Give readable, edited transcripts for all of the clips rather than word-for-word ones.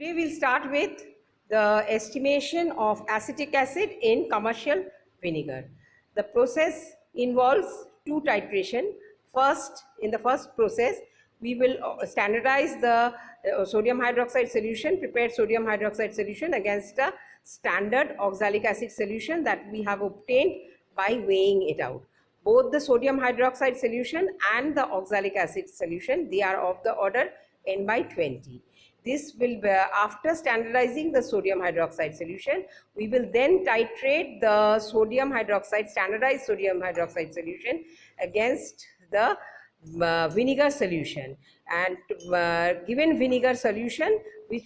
Today we'll start with the estimation of acetic acid in commercial vinegar. The process involves two titration. First, in the first process, we will standardize the sodium hydroxide solution, prepared sodium hydroxide solution against a standard oxalic acid solution that we have obtained by weighing it out. Both the sodium hydroxide solution and the oxalic acid solution, they are of the order N by 20. This will be, after standardizing the sodium hydroxide solution, we will then titrate the sodium hydroxide, standardized sodium hydroxide solution against the vinegar solution, and given vinegar solution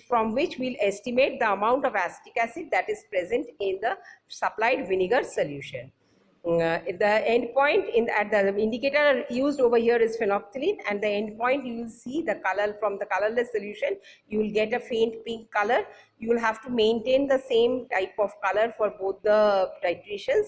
from which we'll estimate the amount of acetic acid that is present in the supplied vinegar solution. The end point at the indicator used over here is phenolphthalein, and the end point you will see the color from the colorless solution. You will get a faint pink color. You will have to maintain the same type of color for both the titrations.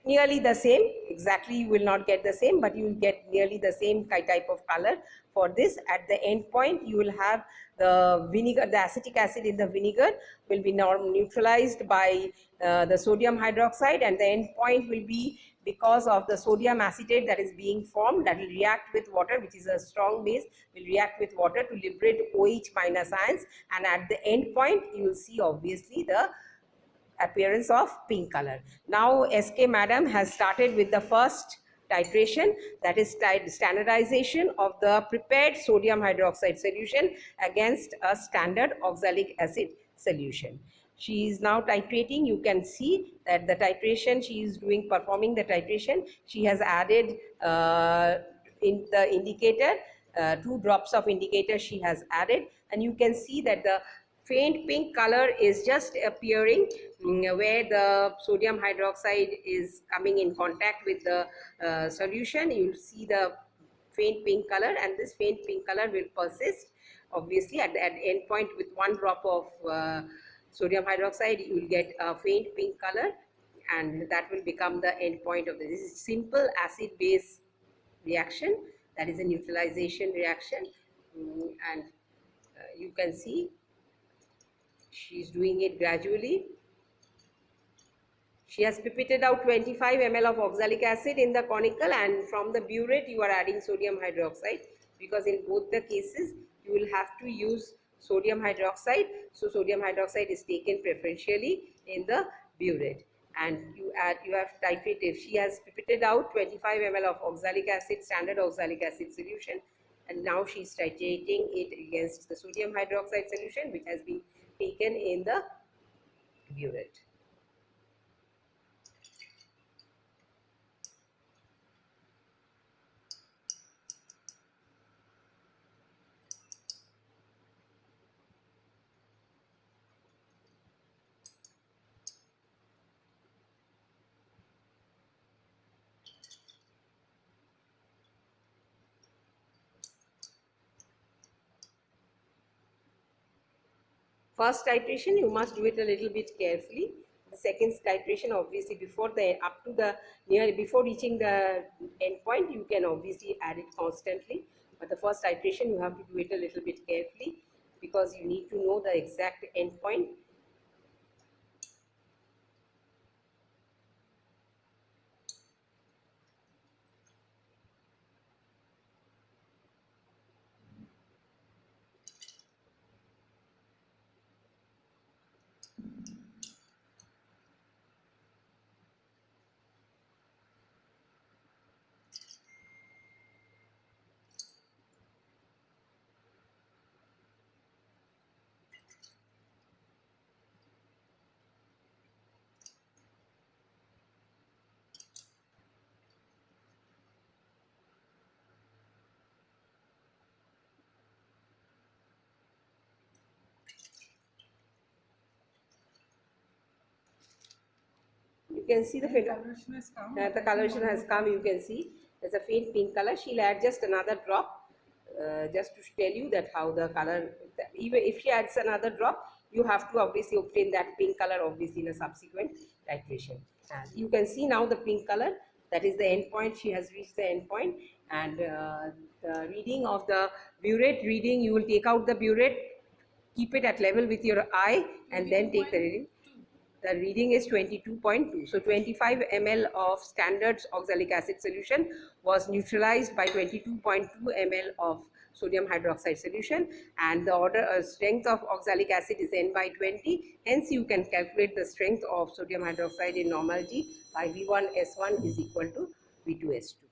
Nearly the same, exactly you will not get the same, but you will get nearly the same type of color. For this, at the end point, you will have the vinegar, the acetic acid in the vinegar will be neutralized by the sodium hydroxide, and the end point will be, because of the sodium acetate that is being formed, that will react with water, which is a strong base, will react with water to liberate OH minus ions, and at the end point you will see obviously the appearance of pink color. Now SK madam has started with the first titration, that is standardization of the prepared sodium hydroxide solution against a standard oxalic acid solution. She is now titrating. You can see that the titration she is doing, performing the titration. She has added in the indicator 2 drops of indicator she has added, and you can see that the faint pink color is just appearing where the sodium hydroxide is coming in contact with the solution. You will see the faint pink color, and this faint pink color will persist obviously at the end point. With 1 drop of sodium hydroxide, you will get a faint pink color, and that will become the end point of this. This is simple acid base reaction, that is a neutralization reaction, and you can see she is doing it gradually. She has pipetted out 25 ml of oxalic acid in the conical, and from the burette you are adding sodium hydroxide, because in both the cases you will have to use sodium hydroxide. So sodium hydroxide is taken preferentially in the burette, and you have titrated. She has pipetted out 25 ml of oxalic acid, standard oxalic acid solution, and now she is titrating it against the sodium hydroxide solution which has been taken in the burette. First titration you must do it a little bit carefully. The second titration obviously before reaching the end point you can obviously add it constantly, but the first titration you have to do it a little bit carefully because you need to know the exact end point. You can see the coloration has come. The coloration has come. You can see there's a faint pink color. She'll add just another drop, just to tell you that how the color. Even if she adds another drop, you have to obviously obtain that pink color obviously in a subsequent titration. And you can see now the pink color. That is the end point. She has reached the end point, and the reading of the burette reading. You will take out the burette keep it at level with your eye and then take the reading. The reading is 22.2. So 25 ml of standard oxalic acid solution was neutralized by 22.2 ml of sodium hydroxide solution, and the order strength of oxalic acid is N by 20. Hence, you can calculate the strength of sodium hydroxide in normality by V1S1 is equal to V2S2.